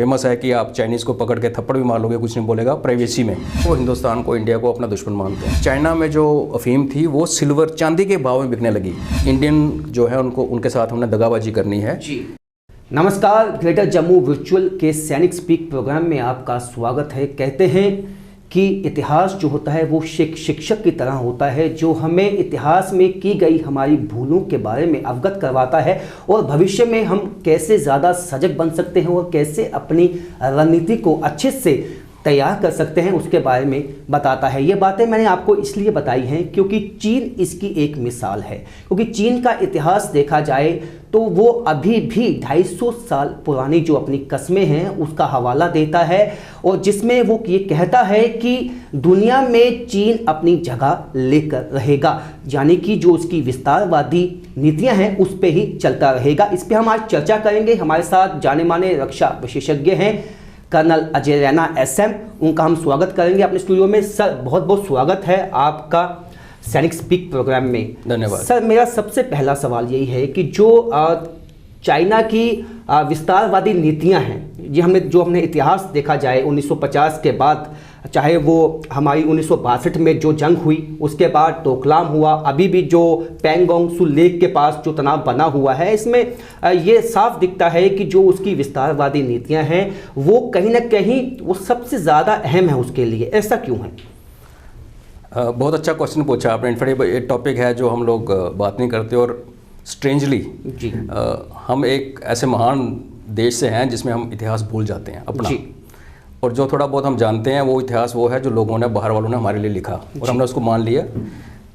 Famous है कि आप चाइनीज़ को पकड़ के थप्पड़ भी मार लोगे, कुछ नहीं बोलेगा प्राइवेसी में। वो हिंदुस्तान को, इंडिया को अपना दुश्मन मानते हैं। चाइना में जो अफीम थी वो सिल्वर चांदी के भाव में बिकने लगी। इंडियन जो है उनको, उनके साथ हमने दगाबाजी करनी है। जी नमस्कार, ग्रेटर जम्मू वर्चुअल के सैनिक स्पीक प्रोग्राम में आपका स्वागत है। कहते हैं कि इतिहास जो होता है वो शिक्षक की तरह होता है, जो हमें इतिहास में की गई हमारी भूलों के बारे में अवगत करवाता है और भविष्य में हम कैसे ज़्यादा सजग बन सकते हैं और कैसे अपनी रणनीति को अच्छे से तैयार कर सकते हैं उसके बारे में बताता है। ये बातें मैंने आपको इसलिए बताई हैं क्योंकि चीन इसकी एक मिसाल है। क्योंकि चीन का इतिहास देखा जाए तो वो अभी भी 250 साल पुरानी जो अपनी कस्में हैं उसका हवाला देता है और जिसमें वो ये कहता है कि दुनिया में चीन अपनी जगह लेकर रहेगा, यानी कि जो उसकी विस्तारवादी नीतियां हैं उस पर ही चलता रहेगा। इस पर हम आज चर्चा करेंगे। हमारे साथ जाने माने रक्षा विशेषज्ञ हैं कर्नल अजय रैना SM, उनका हम स्वागत करेंगे अपने स्टूडियो में। सर बहुत बहुत स्वागत है आपका सैनिक स्पीक प्रोग्राम में। धन्यवाद सर। मेरा सबसे पहला सवाल यही है कि जो चाइना की विस्तारवादी नीतियां हैं, ये हमने इतिहास देखा जाए 1950 के बाद, चाहे वो हमारी 1962 में जो जंग हुई, उसके बाद डोकलाम हुआ, अभी भी जो पैंगोंग त्सू लेक के पास जो तनाव बना हुआ है, इसमें ये साफ दिखता है कि जो उसकी विस्तारवादी नीतियां हैं वो कहीं ना कहीं वो सबसे ज़्यादा अहम है उसके लिए। ऐसा क्यों है? बहुत अच्छा क्वेश्चन पूछा आपने। इनफैक्ट एक टॉपिक है जो हम लोग बात नहीं करते और स्ट्रेंजली जी हम एक ऐसे महान देश से हैं जिसमें हम इतिहास भूल जाते हैं अपना। और जो थोड़ा बहुत हम जानते हैं वो इतिहास वो है जो लोगों ने, बाहर वालों ने हमारे लिए लिखा और हमने उसको मान लिया।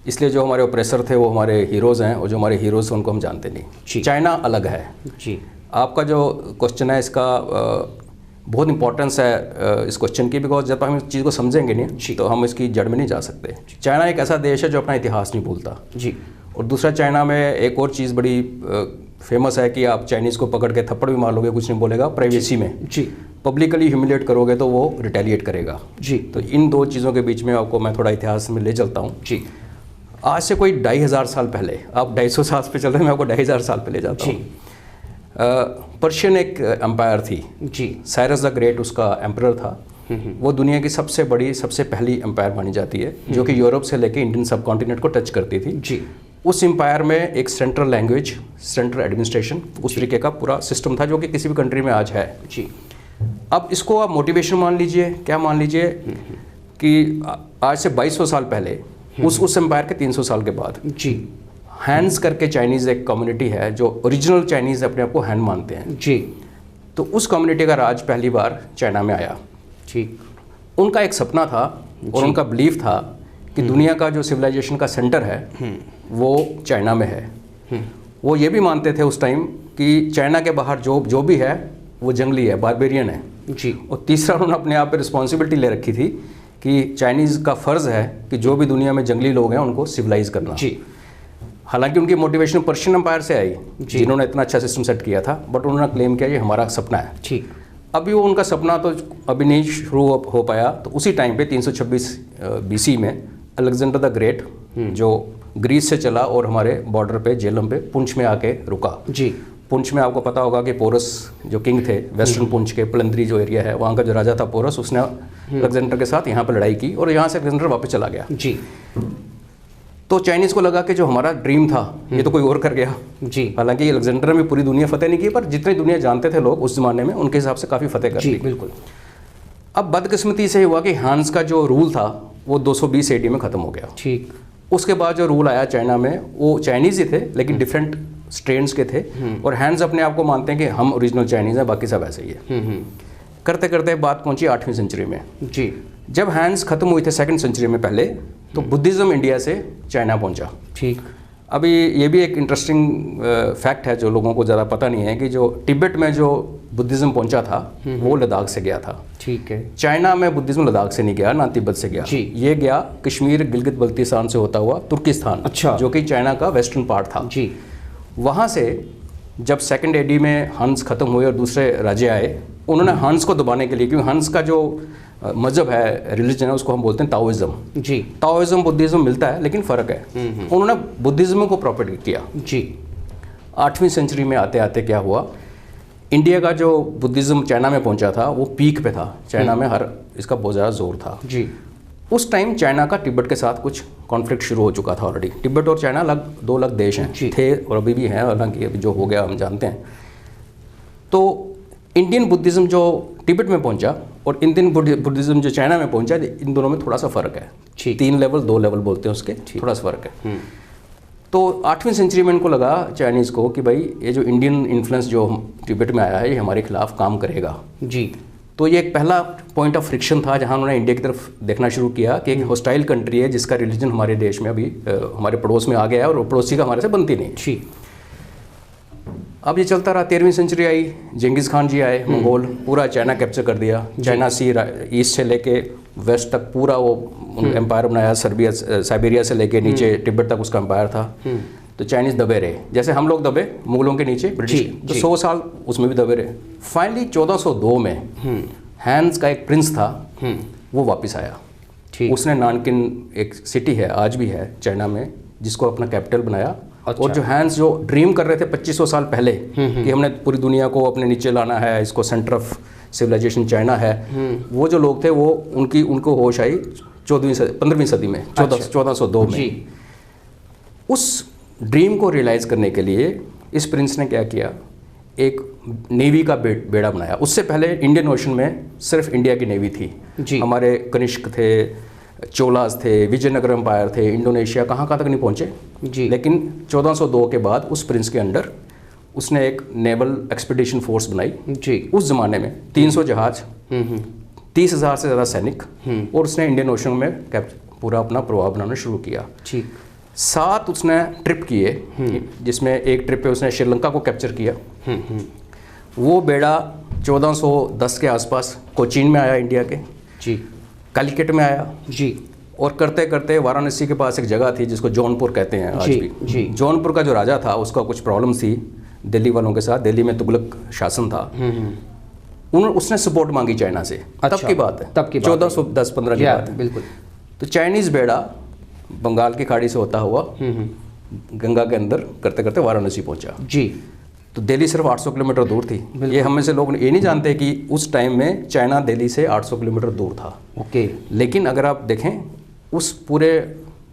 इसलिए जो हमारे ऑपरेसर थे वो हमारे हीरोज़ हैं और जो हमारे हीरोज़ हैं उनको हम जानते नहीं। चाइना अलग है। जी आपका जो क्वेश्चन है इसका बहुत इंपॉर्टेंस है इस क्वेश्चन की, बिकॉज जब हम इस चीज़ को समझेंगे नहीं तो हम इसकी जड़ में नहीं जा सकते। चाइना एक ऐसा देश है जो अपना इतिहास नहीं भूलता। जी और दूसरा, चाइना में एक और चीज़ बड़ी फेमस है कि आप चाइनीज़ को पकड़ के थप्पड़ भी मार लोगे, कुछ नहीं बोलेगा प्राइवेसी में। जी पब्लिकली ह्यूमिलेट करोगे तो वो रिटेलिएट करेगा। जी तो इन दो चीज़ों के बीच में आपको मैं थोड़ा इतिहास में ले चलता हूँ। जी आज से कोई 2500 साल पहले, आप 250 साल पे चल रहे हैं, मैं आपको 2500 साल पहले जाता हूँ। पर्शियन एक एम्पायर थी। जी साइरस द ग्रेट उसका एम्परर था। वो दुनिया की सबसे बड़ी, सबसे पहली एम्पायर मानी जाती है जो कि यूरोप से लेके इंडियन सब कॉन्टिनेंट को टच करती थी। जी उस एम्पायर में एक सेंट्रल लैंग्वेज, सेंट्रल एडमिनिस्ट्रेशन, उस तरीके का पूरा सिस्टम था जो कि किसी भी कंट्री में आज है। जी अब इसको आप मोटिवेशन मान लीजिए, क्या मान लीजिए कि आज से 2200 साल पहले उस एम्पायर के 300 साल के बाद जी हैंस करके चाइनीज़ एक कम्युनिटी है जो ओरिजिनल चाइनीज़ अपने आप को हैंड मानते हैं। जी तो उस कम्युनिटी का राज पहली बार चाइना में आया। ठीक। उनका एक सपना था और उनका बिलीफ था कि दुनिया का जो सिविलाइजेशन का सेंटर है वो चाइना में है। वो ये भी मानते थे उस टाइम कि चाइना के बाहर जो भी है वो जंगली है, बारबेरियन है। जी और तीसरा, उन्होंने अपने आप पे रिस्पॉन्सिबिलिटी ले रखी थी कि चाइनीज़ का फ़र्ज़ है कि जो भी दुनिया में जंगली लोग हैं उनको सिविलाइज करना। जी हालांकि उनकी मोटिवेशन पर्शियन एम्पायर से आई जिन्होंने इतना अच्छा सिस्टम सेट किया था, बट उन्होंने क्लेम किया ये हमारा सपना है। ठीक। अभी वो उनका सपना तो अभी नहीं शुरू हो पाया। तो उसी टाइम पे 326 BC में अलेक्जेंडर द ग्रेट जो ग्रीस से चला और हमारे बॉर्डर पे जेलम पे पुंछ में आके रुका। जी पुंछ में आपको पता होगा कि पोरस जो किंग थे वेस्टर्न पुंछ के, पलंद्री जो एरिया है वहाँ का जो राजा था पोरस, उसने अलेक्जेंडर के साथ यहाँ पर लड़ाई की और यहाँ से अलेक्जेंडर वापस चला गया। जी तो चाइनीज़ को लगा कि जो हमारा ड्रीम था ये तो कोई और कर गया। जी हालांकि अलेक्जेंडर में पूरी दुनिया फतेह नहीं की, पर जितनी दुनिया जानते थे लोग उस ज़माने में उनके हिसाब से काफ़ी फतेह कर ली। बिल्कुल। अब बदकिस्मती से हुआ कि हांस का जो रूल था वो 220 AD में ख़त्म हो गया। ठीक। उसके बाद जो रूल आया चाइना में वो चाइनीज़ ही थे लेकिन डिफरेंट स्ट्रेन्स के थे। और हैंस अपने आप को मानते हैं कि हम ओरिजिनल चाइनीज़ हैं, बाकी सब ऐसे ही है। करते करते बात पहुंची 8वीं सेंचुरी में। जी जब हैंस खत्म हुई थे 2nd सेंचुरी में पहले, तो बुद्धिज़्म इंडिया से चाइना पहुंचा। ठीक। अभी ये भी एक इंटरेस्टिंग फैक्ट है जो लोगों को ज़्यादा पता नहीं है कि जो तिब्बत में जो बुद्धिज़्म पहुंचा था वो लद्दाख से गया था। ठीक है। चाइना में बुद्धिज़्म लद्दाख से नहीं गया, ना तिब्बत से गया। ये गया कश्मीर, गिलगित बल्तिस्तान से होता हुआ तुर्किस्तान। अच्छा। जो कि चाइना का वेस्टर्न पार्ट था। जी वहाँ से जब 2nd AD में हंस खत्म हुए और दूसरे राज्य आए, उन्होंने हंस को दबाने के लिए, क्योंकि हंस का जो मजहब है, रिलीजन है, उसको हम बोलते हैं ताओइज्म। जी ताओइज्म बुद्धिज़्म मिलता है लेकिन फ़र्क है। उन्होंने बुद्धिज़्म को प्रोपेगेट किया। जी 8वीं सेंचुरी में आते आते क्या हुआ इंडिया का जो बुद्धिज़्म चाइना में पहुंचा था वो पीक पे था, चाइना में हर इसका बहुत ज़्यादा जोर था जी। उस टाइम चाइना का तिब्बत के साथ कुछ कॉन्फ्लिक्ट शुरू हो चुका था ऑलरेडी। तिब्बत और चाइना अलग दो अलग देश हैं, थे और अभी भी हैं, हालांकि अभी जो हो गया हम जानते हैं। तो इंडियन बुद्धिज़्म जो तिब्बत में पहुंचा और इंडियन बुद्धिज़्म जो चाइना में पहुंचा, इन दोनों में थोड़ा सा फ़र्क है। 3 लेवल 2 लेवल बोलते हैं उसके, थोड़ा सा फ़र्क है। तो 8वीं सेंचुरी में इनको लगा चाइनीज़ को कि भाई ये जो इंडियन इन्फ्लुएंस जो तिब्बत में आया है ये हमारे खिलाफ काम करेगा जी। तो ये एक पहला पॉइंट ऑफ फ्रिक्शन था जहां उन्होंने इंडिया की तरफ देखना शुरू किया कि एक हॉस्टाइल कंट्री है जिसका रिलीजन हमारे देश में अभी हमारे पड़ोस में आ गया है और पड़ोसी का हमारे से बनती नहीं जी। अब ये चलता रहा। 13वीं सेंचुरी आई, जेंगिस खान जी आए, मंगोल, पूरा चाइना कैप्चर कर दिया। चाइना सी ईस्ट से लेके वेस्ट तक पूरा वो एम्पायर बनाया। साइबेरिया से लेके नीचे तिब्बत तक उसका एम्पायर था। तो चाइनीज़ दबे रहे, जैसे हम लोग दबे मुगलों के नीचे ब्रिटिश, तो 100 साल उसमें भी दबे रहे। फाइनली 1402 में हैंस का एक प्रिंस था, वो वापस आया। उसने नानकिन, एक सिटी है आज भी है चाइना में, जिसको अपना कैपिटल बनाया। अच्छा। और जो हैंस जो ड्रीम कर रहे थे 2500 साल पहले कि हमने पूरी दुनिया को अपने नीचे लाना है, इसको सेंटर ऑफ सिविलाइजेशन चाइना है, वो जो लोग थे वो उनको होश आई 15वीं सदी में, 1402 में। उस ड्रीम को रियलाइज करने के लिए इस प्रिंस ने क्या किया, एक नेवी का बेड़ा बनाया। उससे पहले इंडियन ओशन में सिर्फ इंडिया की नेवी थी जी। हमारे कनिष्क थे, चोलास थे, विजयनगर एम्पायर थे, इंडोनेशिया कहाँ तक नहीं पहुँचे जी। लेकिन 1402 के बाद उस प्रिंस के अंडर उसने एक नेवल एक्सपीडिशन फोर्स बनाई जी। उस ज़माने में 300 जहाज, 30,000 से ज़्यादा सैनिक, और उसने इंडियन ओशन में पूरा अपना प्रभाव बनाना शुरू किया। 7 उसने ट्रिप किए, जिसमें एक ट्रिप पे उसने श्रीलंका को कैप्चर किया। वो बेड़ा 1410 के आसपास कोचीन में आया इंडिया के जी, कालीकट में आया जी, और करते करते वाराणसी के पास एक जगह थी जिसको जौनपुर कहते हैं आज भी जी। जौनपुर का जो राजा था उसका कुछ प्रॉब्लम थी दिल्ली वालों के साथ, दिल्ली में तुगलक शासन था। उसने सपोर्ट मांगी चाइना से। अच्छा, तब की बात है, 1410-15 की बात है बिल्कुल। तो चाइनीज़ बेड़ा बंगाल की खाड़ी से होता हुआ गंगा के अंदर करते करते वाराणसी पहुंचा जी। तो दिल्ली सिर्फ 800 किलोमीटर दूर थी। ये हम में से लोग ये नहीं जानते कि उस टाइम में चाइना दिल्ली से 800 किलोमीटर दूर था। ओके। लेकिन अगर आप देखें उस पूरे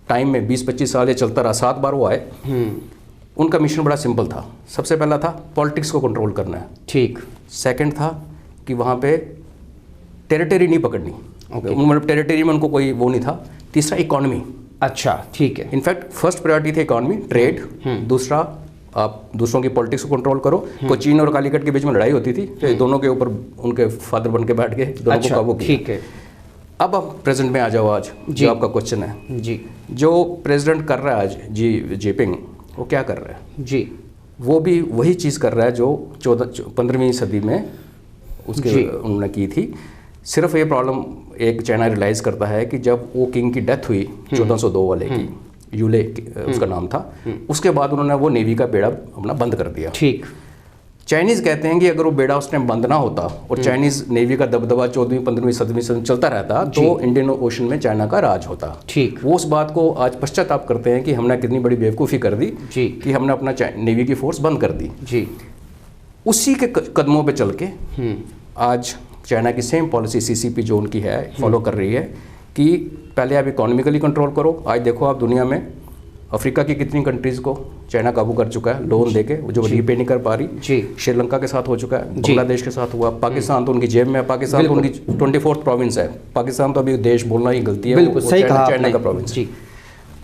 टाइम में 20-25 साल ये चलता रहा, 7 बार वो आए। उनका मिशन बड़ा सिंपल था। सबसे पहला था पॉलिटिक्स को कंट्रोल करना है, ठीक। सेकंड था कि वहाँ पे टेरिटरी नहीं पकड़नी, मतलब टेरिटरी में उनको कोई वो नहीं था। तीसरा इकोनॉमी, अच्छा ठीक है। इनफैक्ट फर्स्ट प्रायोरिटी थी इकोनॉमी, ट्रेड। दूसरा आप दूसरों की पॉलिटिक्स को कंट्रोल करो। कोचीन और कालीकट के बीच में लड़ाई होती थी, तो दोनों के ऊपर उनके फादर बन के बैठ गए, दोनों को काबू किया। ठीक है। अब आप प्रेजेंट में आ जाओ, आज जो आपका क्वेश्चन है जी, जो प्रेसिडेंट कर रहा है आज जी जिनपिंग, वो क्या कर रहा है जी? वो भी वही चीज़ कर रहा है जो 15वीं सदी में उसके उन्होंने की थी। सिर्फ ये प्रॉब्लम एक चाइना रियलाइज़ करता है कि जब वो किंग की डेथ हुई 1402 वाले की, यूले उसका नाम था, उसके बाद उन्होंने वो नेवी का बेड़ा अपना बंद कर दिया। ठीक। चाइनीज़ कहते हैं कि अगर वो बेड़ा उस टाइम बंद ना होता और चाइनीज़ नेवी का दबदबा 14वीं 15वीं 17वीं सदी चलता रहता तो इंडियन ओशन में चाइना का राज होता। ठीक। वो उस बात को आज पश्चाताप करते हैं कि हमने कितनी बड़ी बेवकूफ़ी कर दी जी, कि हमने अपना नेवी की फोर्स बंद कर दी जी। उसी के कदमों पर चल के आज चाइना की सेम पॉलिसी CCP जो उनकी है फॉलो कर रही है कि पहले आप इकोनॉमिकली कंट्रोल करो। आज देखो आप दुनिया में अफ्रीका की कितनी कंट्रीज़ को चाइना काबू कर चुका है लोन देके, जो रीपे नहीं कर पा रही जी। श्रीलंका के साथ हो चुका है, बांग्लादेश के साथ हुआ, पाकिस्तान तो उनकी जेब में है, पाकिस्तान तो उनकी 24th प्रोविंस है। पाकिस्तान तो अभी देश बोलना ही गलती है, बिल्कुल सही कहा, चाइना का प्रोविंस जी।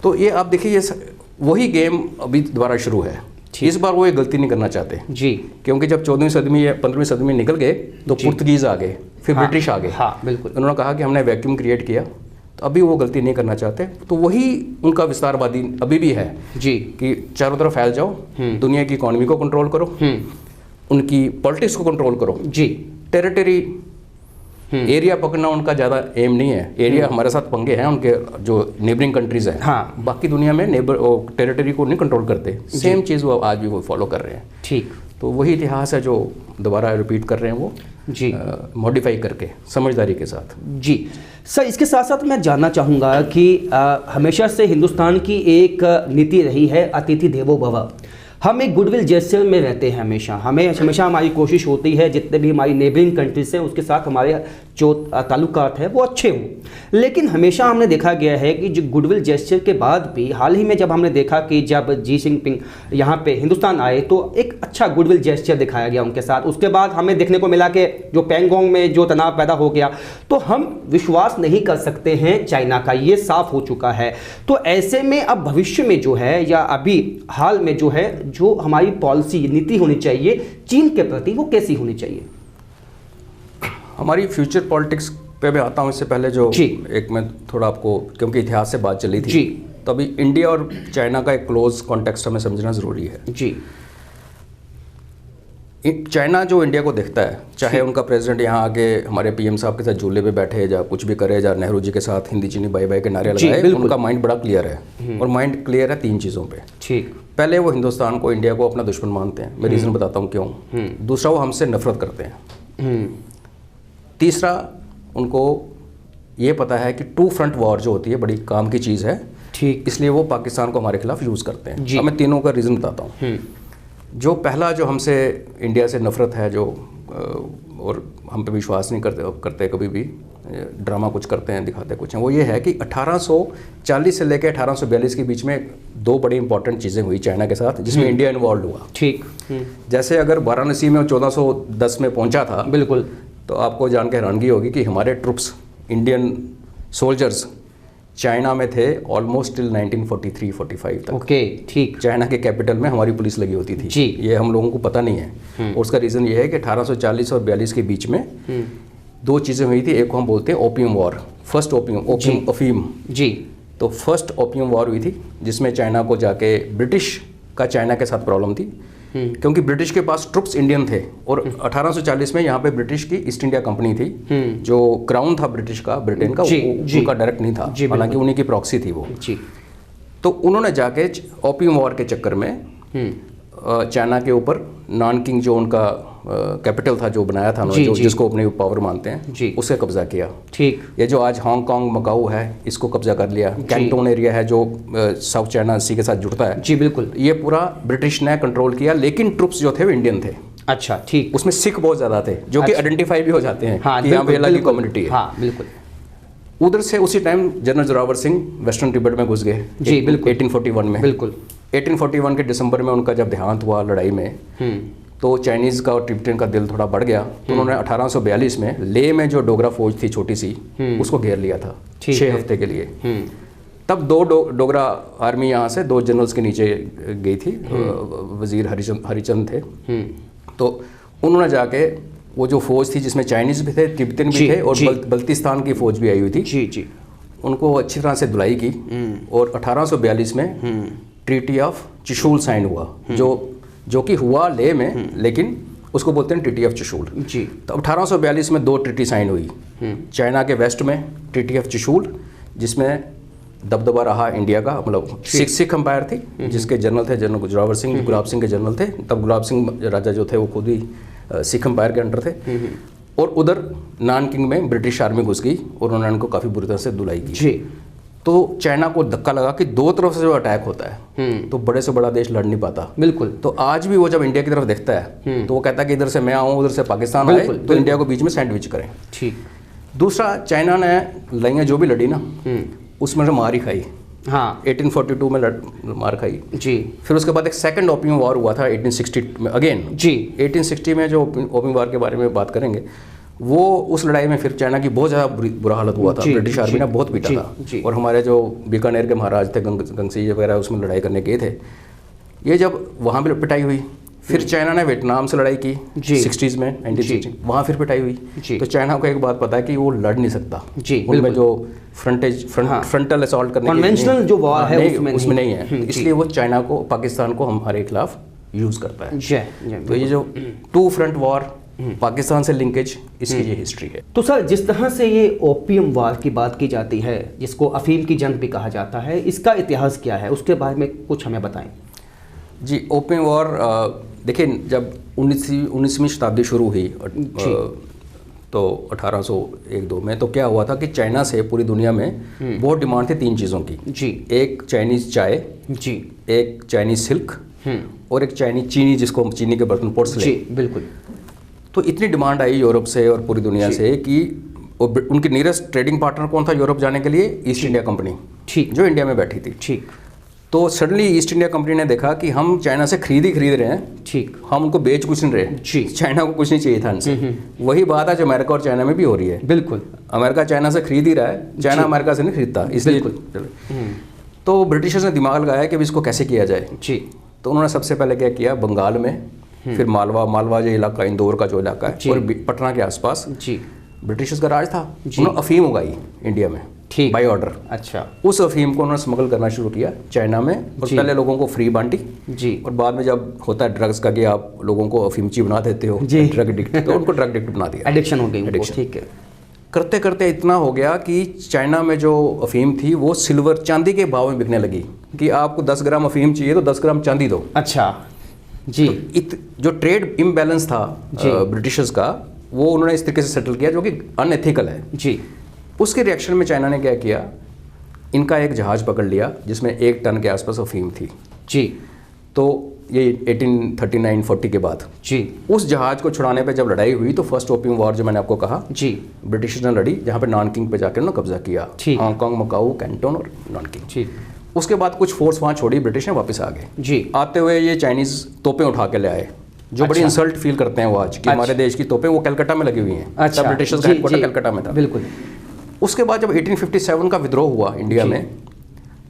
तो ये आप देखिए, ये वही गेम अभी दोबारा शुरू है। इस बार वो ये गलती नहीं करना चाहते जी, क्योंकि जब 14वीं सदी में या 15वीं सदी में निकल गए तो पुर्तगीज आ गए, फिर ब्रिटिश आ गए। हाँ, बिल्कुल। उन्होंने कहा कि हमने वैक्यूम क्रिएट किया, तो अभी वो गलती नहीं करना चाहते। तो वही उनका विस्तारवादी अभी भी है जी, कि चारों तरफ फैल जाओ, दुनिया की इकोनॉमी को कंट्रोल करो, उनकी पॉलिटिक्स को कंट्रोल करो जी। टेरिटरी एरिया पकड़ना उनका ज़्यादा एम नहीं है। एरिया हमारे साथ पंगे हैं उनके, जो नेबरिंग कंट्रीज हैं। हाँ। बाकी दुनिया में टेरिटरी को नहीं कंट्रोल करते। सेम चीज़ वो आज भी वो फॉलो कर रहे हैं। ठीक। तो वही इतिहास है जो दोबारा रिपीट कर रहे हैं वो जी, मॉडिफाई करके समझदारी के साथ जी। सर, इसके साथ साथ मैं जानना चाहूँगा कि हमेशा से हिंदुस्तान की एक नीति रही है अतिथि देवो भव। हम एक गुडविल जेस्चर में रहते हैं हमेशा हमारी कोशिश होती है जितने भी हमारी नेबरिंग कंट्रीज हैं उसके साथ हमारे जो ताल्लुकात हैं वो अच्छे हों। लेकिन हमेशा हमने देखा गया है कि जो गुडविल जेस्चर के बाद भी हाल ही में जब हमने देखा कि जब जी जिनपिंग यहाँ पे हिंदुस्तान आए तो एक अच्छा गुडविल जेस्चर दिखाया गया उनके साथ। उसके बाद हमें देखने को मिला कि जो पैंगोंग में जो तनाव पैदा हो गया तो हम विश्वास नहीं कर सकते हैं चाइना का, ये साफ हो चुका है। तो ऐसे में अब भविष्य में जो है या अभी हाल में जो है जो हमारी पॉलिसी नीति होनी चाहिए चीन के प्रति वो कैसी होनी चाहिए? हमारी फ्यूचर पॉलिटिक्स पे मैं आता हूँ, इससे पहले जो एक मैं थोड़ा आपको, क्योंकि इतिहास से बात चली थी तो अभी इंडिया और चाइना का एक क्लोज कॉन्टेक्स्ट हमें समझना ज़रूरी है जी। चाइना जो इंडिया को देखता है, चाहे उनका प्रेसिडेंट यहाँ आके हमारे पीएम साहब के साथ झूले पे बैठे या कुछ भी करे, या नेहरू जी के साथ हिंदी चीनी बाई बाई के नारे लगाए, उनका माइंड बड़ा क्लियर है। और माइंड क्लियर है 3 चीज़ों पे। ठीक, पहले वो हिंदुस्तान को, इंडिया को अपना दुश्मन मानते हैं, मैं रीज़न बताता हूँ क्यों। दूसरा, वो हमसे नफरत करते हैं। तीसरा, उनको ये पता है कि 2 फ्रंट वॉर जो होती है बड़ी काम की चीज़ है, ठीक, इसलिए वो पाकिस्तान को हमारे खिलाफ यूज़ करते हैं। अब मैं तीनों का रीज़न बताता हूँ। जो पहला, जो हमसे इंडिया से नफरत है, जो और हम पे विश्वास नहीं करते कभी भी, ड्रामा कुछ करते हैं, दिखाते कुछ हैं, वो ये है कि 1840 से लेकर 1842 के बीच में 2 बड़ी इंपॉर्टेंट चीज़ें हुई चाइना के साथ जिसमें इंडिया इन्वॉल्व हुआ। ठीक, जैसे अगर वाराणसी में 1410 में पहुंचा था, बिल्कुल, तो आपको जान के हैरानगी होगी कि हमारे ट्रुप्स, इंडियन सोल्जर्स चाइना में थे ऑलमोस्ट टिल 1943-45 तक। ओके, ठीक, चाइना के कैपिटल में हमारी पुलिस लगी होती थी जी। ये हम लोगों को पता नहीं है। और उसका रीज़न ये है कि 1840 और 42 के बीच में 2 चीज़ें हुई थी। एक को हम बोलते हैं ओपियम वॉर, फर्स्ट ओपियम अफीम जी। तो फर्स्ट ओपियम वॉर हुई थी जिसमें चाइना को जाके, ब्रिटिश का चाइना के साथ प्रॉब्लम थी क्योंकि ब्रिटिश के पास ट्रुप्स इंडियन थे। और 1840 में यहाँ पे ब्रिटिश की ईस्ट इंडिया कंपनी थी, जो क्राउन था ब्रिटिश का, ब्रिटेन का, उनका डायरेक्ट नहीं था, हालांकि उन्हीं की प्रॉक्सी थी वो जी। तो उन्होंने जाके ओपियम वॉर के चक्कर में चाइना के ऊपर नानकिंग, जो उनका कैपिटल था, जो बनाया था उन्होंने, जिसको अपने पावर मानते हैं, उसे कब्जा किया। ठीक, ये जो आज हांगकांग, मकाऊ है, इसको कब्जा कर लिया। कैंटोन एरिया है जो साउथ चाइना सी के साथ जुड़ता है जी, बिल्कुल, ये पूरा ब्रिटिश ने कंट्रोल किया। लेकिन ट्रुप्स जो थे वो इंडियन थे। अच्छा, ठीक, उसमें सिख बहुत ज़्यादा थे जो कि आइडेंटिफाई भी हो जाते हैं कि यहाँ पे अलग ही कम्युनिटी है। हाँ, बिल्कुल। उधर से उसी time general Zorawar Singh western Tibet में घुस गए जी, बिल्कुल, 1841 में। बिल्कुल, 1841 के दिसंबर में उनका जब देहांत हुआ लड़ाई में, तो चाइनीज़ का और तिब्बतन का दिल थोड़ा बढ़ गया। तो उन्होंने 1842 में ले में जो डोगरा फौज थी छोटी सी, उसको घेर लिया था 6 हफ्ते के लिए। तब 2 डोगरा आर्मी यहाँ से 2 जनरल्स के नीचे गई थी, वजीर हरिचंद थे। तो उन्होंने जाके वो जो फौज थी जिसमें चाइनीज़ भी थे, तिब्बतन भी थे, और बल्तिस्तान की फौज भी आई हुई थी जी जी, उनको अच्छी तरह से धुलाई की। और 1842 में ट्रीटी ऑफ चुशूल साइन हुआ, जो कि हुआ ले में, लेकिन उसको बोलते हैं ट्रीटी ऑफ चुशूल जी। तो 1842 में 2 ट्रीटी साइन हुई। चाइना के वेस्ट में ट्रीटी ऑफ चुशूल, जिसमें दबदबा रहा इंडिया का, मतलब सिख अंपायर थी, जिसके जनरल थे जनरल जोरावर सिंह, गुलाब सिंह के जनरल थे। तब गुलाब सिंह राजा जो थे वो खुद ही सिख अंपायर के अंडर थे। और उधर नानकिंग में ब्रिटिश आर्मी घुस गई और उन्होंने उनको काफ़ी बुरी तरह से धुलाई की जी। तो चाइना को धक्का लगा कि 2 तरफ से जो अटैक होता है तो बड़े से बड़ा देश लड़ नहीं पाता। बिल्कुल। तो आज भी वो जब इंडिया की तरफ देखता है तो वो कहता है कि इधर से मैं आऊँ, उधर से पाकिस्तान आए, तो इंडिया को बीच में सैंडविच करें। ठीक। दूसरा, चाइना ने लड़ाइयाँ जो भी लड़ी ना, उसमें से मार ही खाई। हाँ, 1842 में मार खाई जी। फिर उसके बाद एक सेकंड ओपियम वॉर हुआ था 1860 में अगेन जी। 1860 में जो ओपियम वॉर के बारे में बात करेंगे, वो उस लड़ाई में फिर चाइना की बहुत ज़्यादा बुरा हालत हुआ था। ब्रिटिश आर्मी ने बहुत पीटा था। और हमारे जो बीकानेर के महाराज थे, गंगसी वगैरह, उसमें लड़ाई करने गए थे। ये जब वहाँ भी पिटाई हुई, फिर चाइना ने वियतनाम से लड़ाई की 60s में, 1960, वहाँ फिर पिटाई हुई। तो चाइना को एक बात पता है कि वो लड़ नहीं सकता जी। उनमें जो फ्रंटल असॉल्ट करने कन्वेंशनल जो वॉर है उसमें नहीं है, इसलिए वो चाइना को, पाकिस्तान को हमारे खिलाफ यूज़ करता है। तो ये जो 2 फ्रंट वॉर, पाकिस्तान से लिंकेज, इसकी ये हिस्ट्री है। तो सर, जिस तरह से ये ओपियम वॉर की बात की जाती है, जिसको अफीम की जंग भी कहा जाता है, इसका इतिहास क्या है, उसके बारे में कुछ हमें बताएं जी। ओपियम वॉर, देखिए, जब 19वीं शताब्दी शुरू हुई तो 1801-2 में, तो क्या हुआ था कि चाइना से पूरी दुनिया में बहुत डिमांड थी 3 चीज़ों की जी। एक चाइनीज़ चाय जी, एक चाइनीज़ सिल्क, और एक चीनी जिसको हम चीनी के बर्तन पोर्ट्स ले। जी बिल्कुल। तो इतनी डिमांड आई यूरोप से और पूरी दुनिया से कि उनकी नियरेस्ट ट्रेडिंग पार्टनर कौन था यूरोप जाने के लिए? ईस्ट इंडिया कंपनी, ठीक, जो इंडिया में बैठी थी। ठीक। तो सडनली ईस्ट इंडिया कंपनी ने देखा कि हम चाइना से खरीद रहे हैं, ठीक, हम उनको बेच कुछ नहीं रहे। जी। चाइना को कुछ नहीं चाहिए था हमसे। वही बात आज अमेरिका और चाइना में भी हो रही है। बिल्कुल। अमेरिका चाइना से खरीद ही रहा है, चाइना अमेरिका से नहीं खरीदता, इसलिए। तो ब्रिटिशर्स ने दिमाग लगाया कि अब इसको कैसे किया जाए। जी। तो उन्होंने सबसे पहले क्या किया, बंगाल में, फिर मालवा जो इलाका, इंदौर का जो इलाका है, और पटना के आसपास जी ब्रिटिशर्स का राज था। उन्होंने अफीम उगाई इंडिया में, ठीक, बाय ऑर्डर। अच्छा। उस अफीम को उन्होंने स्मगल करना शुरू किया चाइना में, और पहले लोगों को फ्री बांटी जी, और बाद में जब होता है ड्रग्स का कि आप लोगों को अफीमची बना देते हो, ड्रग एडिक्ट, तो उनको ड्रग एडिक्ट बना दिया, एडिक्शन हो गई उनको, ठीक है। करते करते इतना हो गया कि चाइना में जो अफीम थी वो सिल्वर, चांदी के भाव में बिकने लगी कि आपको 10 ग्राम अफीम चाहिए तो 10 ग्राम चांदी दो। अच्छा जी। तो जो ट्रेड इम्बैलेंस था ब्रिटिशर्स का, वो उन्होंने इस तरीके से सेटल किया जो कि अनएथिकल है जी। उसके रिएक्शन में चाइना ने क्या किया, इनका एक जहाज़ पकड़ लिया जिसमें 1 टन के आसपास अफीम थी जी। तो ये 1839-40 के बाद जी, उस जहाज़ को छुड़ाने पे जब लड़ाई हुई तो फर्स्ट ओपियम वॉर जो मैंने आपको कहा जी, ब्रिटिश ने लड़ी, जहाँ पे नानकिंग पे जाकर उन्होंने कब्जा किया, हांगकांग, मकाऊ, कैंटोन और नानकिंग जी। उसके बाद कुछ फोर्स वहाँ छोड़ी, ब्रिटिश ने वापस आ गए जी। आते हुए ये चाइनीज़ तोपें उठा के ले आए, जो बड़ी इंसल्ट फील करते हैं वो आज कि हमारे देश की तोपें वो कलकत्ता में लगी हुई हैं। अच्छा, ब्रिटिशर्स का हेडक्वार्टर कलकत्ता में था। बिल्कुल। उसके बाद जब 1857 का विद्रोह हुआ इंडिया में,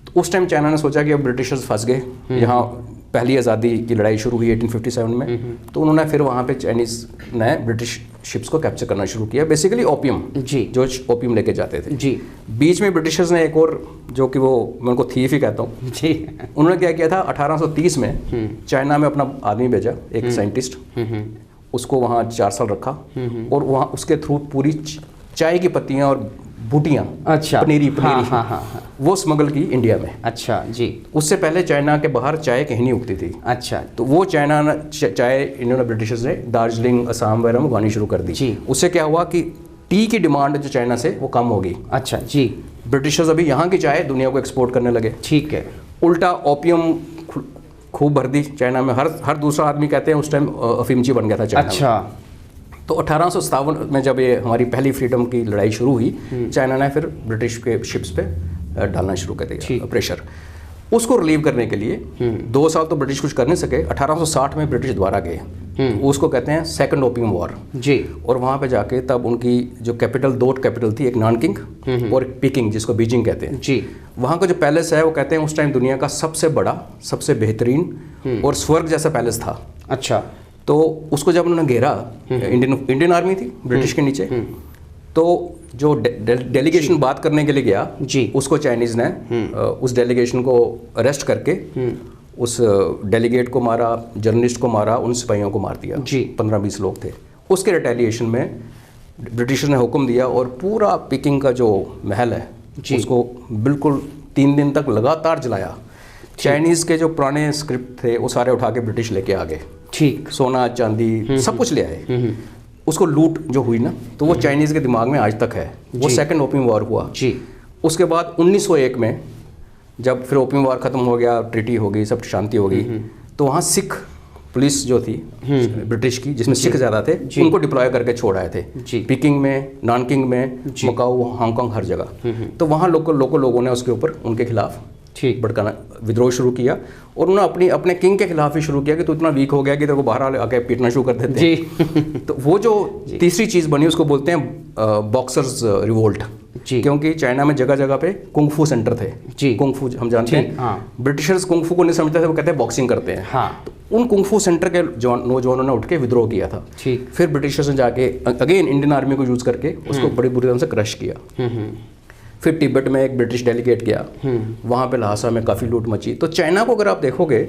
तो उस टाइम चाइना ने सोचा कि अब ब्रिटिशर्स फंस गए, यहाँ पहली आज़ादी की लड़ाई शुरू हुई 1857 में, तो उन्होंने फिर वहाँ पे चाइनीज़ ने ब्रिटिश शिप्स को कैप्चर करना शुरू किया, बेसिकली ओपियम जी, जो ओपियम लेके जाते थे जी। बीच में ब्रिटिशर्स ने एक और, जो कि वो मैं उनको थीफ ही कहता हूँ जी, उन्होंने क्या किया था, 1830 में चाइना में अपना आदमी भेजा, एक साइंटिस्ट, उसको वहाँ 4 साल रखा, और वहाँ उसके थ्रू पूरी चाय की पत्तियाँ और बूटियाँ, अच्छा, पनीरी वो स्मगल की इंडिया में। अच्छा जी। उससे पहले चाइना के बाहर चाय कहीं नहीं उगती थी। अच्छा। तो वो चाइना चाय इन्होंने ब्रिटिशर्स ने दार्जिलिंग, असम वगैरह में उगानी शुरू कर दी जी। उससे क्या हुआ कि टी की डिमांड जो चाइना से वो कम होगी। अच्छा जी। ब्रिटिशर्स अभी यहाँ की चाय दुनिया को एक्सपोर्ट करने लगे। ठीक है। उल्टा ओपियम खूब भर दी चाइना में, हर दूसरा आदमी कहते हैं उस टाइम अफीमची बन गया था चाइना। अच्छा। तो 1857 में जब ये हमारी पहली फ्रीडम की लड़ाई शुरू हुई, चाइना ने फिर ब्रिटिश के शिप्स पे डालना शुरू कर दिया प्रेशर। उसको रिलीव करने के लिए 2 साल तो ब्रिटिश कुछ कर नहीं सके। 1860 में ब्रिटिश दोबारा गए, उसको कहते हैं सेकंड ओपियम वॉर जी। और वहाँ पे जाके तब उनकी जो कैपिटल, 2 कैपिटल थी, एक नानकिंग और पीकिंग, जिसको बीजिंग कहते हैं जी। वहाँ का जो पैलेस है वो कहते हैं उस टाइम दुनिया का सबसे बड़ा, सबसे बेहतरीन और स्वर्ग जैसा पैलेस था। अच्छा। तो उसको जब उन्होंने घेरा, इंडियन आर्मी थी ब्रिटिश के नीचे, तो जो डेलीगेशन बात करने के लिए गया जी, उसको चाइनीज़ ने उस डेलीगेशन को अरेस्ट करके उस डेलीगेट को मारा, जर्नलिस्ट को मारा, उन सिपाहियों को मार दिया जी। 15-20 लोग थे। उसके रिटेलिएशन में ब्रिटिशर ने हुक्म दिया और पूरा पीकिंग का जो महल है उसको बिल्कुल 3 दिन तक लगातार जलाया। चाइनीज़ के जो पुराने स्क्रिप्ट थे वो सारे उठा के ब्रिटिश लेके आ गए। ठीक। सोना, चांदी, सब कुछ ले आए। उसको लूट जो हुई ना, तो वो चाइनीज़ के दिमाग में आज तक है। वो सेकंड ओपियम वॉर हुआ जी। उसके बाद 1901 में जब फिर ओपियम वॉर ख़त्म हो गया, ट्रीटी हो गई, सब शांति हो गई, तो वहाँ सिख पुलिस जो थी ब्रिटिश की, जिसमें सिख ज़्यादा थे, उनको डिप्लॉय करके छोड़ आए थे पीकिंग में, नानकिंग में, मकाऊ, हांगकांग, हर जगह। तो वहाँ लोकल लोगों ने उसके ऊपर उनके खिलाफ भड़काना, विद्रोह शुरू किया, और उन्होंने अपने किंग के खिलाफ ही शुरू किया कि तू इतना वीक हो गया कि तेरे को बाहर आके पीटना शुरू कर देते हैं। तो वो जो तीसरी चीज़ बनी उसको बोलते हैं बॉक्सर्स रिवोल्ट, क्योंकि चाइना में जगह जगह पे कुंग फू सेंटर थे जी। कुंग फू हम जानते हैं। हाँ। ब्रिटिशर्स कुंग फू को नहीं समझते थे, वो कहते हैं बॉक्सिंग करते हैं। हाँ। तो उन कुंग फू सेंटर के नौजवानों ने उठ के विद्रोह किया था। फिर ब्रिटिशर्स ने जाके अगेन इंडियन आर्मी को यूज़ करके उसको बड़ी बुरी तरह से क्रश किया। फिर तिब्बत में एक ब्रिटिश डेलीगेट गया, वहाँ पे लहासा में काफ़ी लूट मची। तो चाइना को अगर आप देखोगे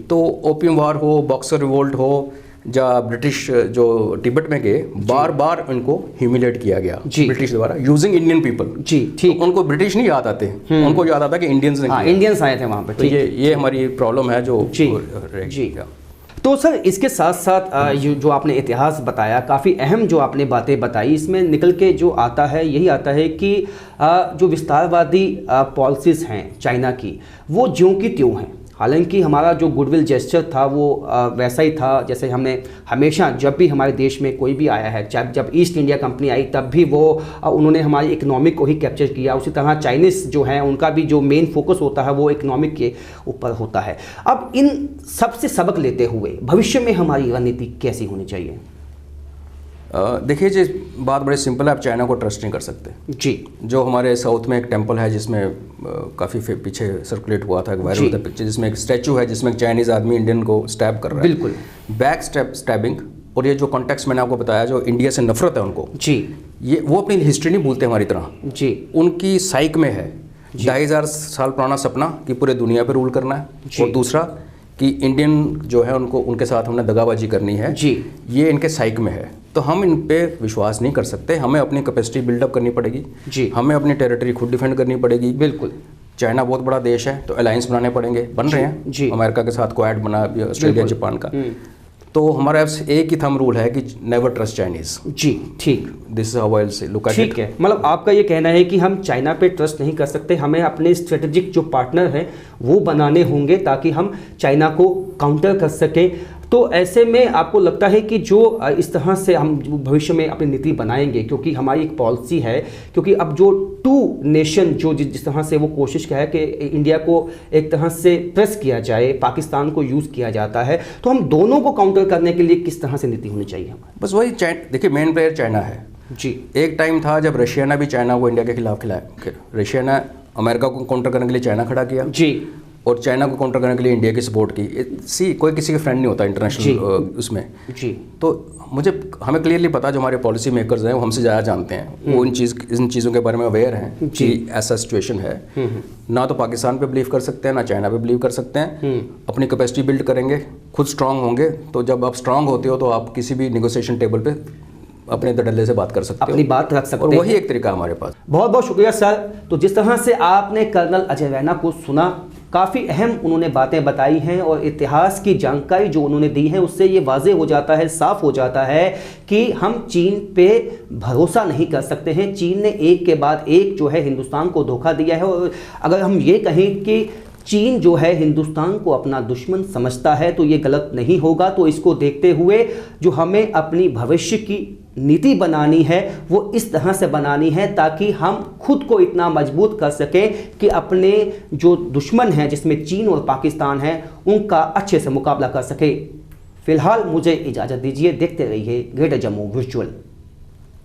तो ओपियम वॉर हो, बॉक्सर रिवोल्ट हो, या ब्रिटिश जो तिब्बत में गए, बार बार उनको ह्यूमिलेट किया गया ब्रिटिश द्वारा, यूजिंग इंडियन पीपल जी। ठीक। तो उनको ब्रिटिश नहीं याद आते, उनको याद आता कि इंडियंस ने, इंडियंस आए थे वहाँ पे। तो ये हमारी प्रॉब्लम है जो जी। तो सर इसके साथ साथ जो आपने इतिहास बताया, काफ़ी अहम जो आपने बातें बताई, इसमें निकल के जो आता है यही आता है कि जो विस्तारवादी पॉलिसीज़ हैं चाइना की, वो ज्यों की त्यों हैं। हालांकि हमारा जो गुडविल जेस्चर था वो वैसा ही था जैसे हमने हमेशा जब भी हमारे देश में कोई भी आया है, चाहे जब ईस्ट इंडिया कंपनी आई तब भी वो उन्होंने हमारी इकोनॉमिक को ही कैप्चर किया। उसी तरह चाइनीज़ जो है उनका भी जो मेन फोकस होता है वो इकोनॉमिक के ऊपर होता है। अब इन सबसे सबक लेते हुए भविष्य में हमारी रणनीति कैसी होनी चाहिए? देखिए जी, बात बड़ी सिंपल है, आप चाइना को ट्रस्ट नहीं कर सकते जी। जो हमारे साउथ में एक टेंपल है जिसमें काफ़ी पीछे सर्कुलेट हुआ था, एक वायरल हुआ था पिक्चर, जिसमें एक स्टैचू है जिसमें एक चाइनीज़ आदमी इंडियन को स्टैब कर रहा है। बिल्कुल बैक स्टैबिंग। और ये जो कॉन्टेक्स्ट मैंने आपको बताया, जो इंडिया से नफरत है उनको जी, ये वो अपनी हिस्ट्री नहीं भूलते हमारी तरह जी, उनकी साइक में है 2500 साल पुराना सपना कि पूरे दुनिया पे रूल करना है, और दूसरा कि इंडियन जो है उनको उनके साथ हमने दगाबाजी करनी है जी, ये इनके साइक में है। तो हम इन पे विश्वास नहीं कर सकते, हमें अपनी कैपेसिटी बिल्डअप करनी पड़ेगी जी, हमें अपनी टेरिटरी खुद डिफेंड करनी पड़ेगी। बिल्कुल। चाइना बहुत बड़ा देश है तो अलायंस बनाने पड़ेंगे, बन रहे हैं जी, अमेरिका के साथ क्वाड बना, ऑस्ट्रेलिया जापान का। तो हमारा एक ही थंब रूल है कि नेवर ट्रस्ट चाइनीज। जी ठीक, this is how I will say look at it. ठीक है, मतलब आपका ये कहना है कि हम चाइना पे ट्रस्ट नहीं कर सकते, हमें अपने स्ट्रेटेजिक जो पार्टनर हैं वो बनाने होंगे ताकि हम चाइना को काउंटर कर सकें। तो ऐसे में आपको लगता है कि जो इस तरह से हम भविष्य में अपनी नीति बनाएंगे, क्योंकि हमारी एक पॉलिसी है, क्योंकि अब जो टू नेशन जो जिस तरह से वो कोशिश किया है कि इंडिया को एक तरह से प्रेस किया जाए, पाकिस्तान को यूज़ किया जाता है, तो हम दोनों को काउंटर करने के लिए किस तरह से नीति होनी चाहिए हमारी? बस वही, देखिए मेन प्लेयर चाइना है जी। एक टाइम था जब रशिया ने भी चाइना को इंडिया के खिलाफ खिलाया, रशिया ने अमेरिका को काउंटर करने के लिए चाइना खड़ा किया जी, और चाइना को काउंटर करने के लिए इंडिया की सपोर्ट की। कोई किसी के फ्रेंड नहीं होता इंटरनेशनल उसमें जी। तो हमें क्लियरली पता, जो हमारे पॉलिसी मेकर्स हैं वो हमसे ज़्यादा जानते हैं, वो इन चीज़ों के बारे में अवेयर हैं कि ऐसा सिचुएशन है। ना तो पाकिस्तान पे बिलीव कर सकते हैं ना चाइना पे बिलीव कर सकते हैं। अपनी कैपेसिटी बिल्ड करेंगे, खुद स्ट्रांग होंगे, तो जब आप स्ट्रांग होते हो तो आप किसी भी निगोशिएशन टेबल पे अपने धड़ल्ले से बात कर सकते हो, अपनी बात रख सकते और हैं। वही एक तरीका हमारे पास। बहुत बहुत शुक्रिया सर। तो जिस तरह से आपने कर्नल अजय रैना को सुना, काफ़ी अहम उन्होंने बातें बताई हैं और इतिहास की जानकारी जो उन्होंने दी है उससे ये वाज़े हो जाता है, साफ हो जाता है कि हम चीन पे भरोसा नहीं कर सकते हैं। चीन ने एक के बाद एक जो है हिंदुस्तान को धोखा दिया है, और अगर हम ये कहें कि चीन जो है हिंदुस्तान को अपना दुश्मन समझता है तो ये गलत नहीं होगा। तो इसको देखते हुए जो हमें अपनी भविष्य की नीति बनानी है वो इस तरह से बनानी है ताकि हम खुद को इतना मजबूत कर सकें कि अपने जो दुश्मन हैं जिसमें चीन और पाकिस्तान हैं उनका अच्छे से मुकाबला कर सके। फिलहाल मुझे इजाज़त दीजिए, देखते रहिए ग्रेटर जम्मू विजुअल।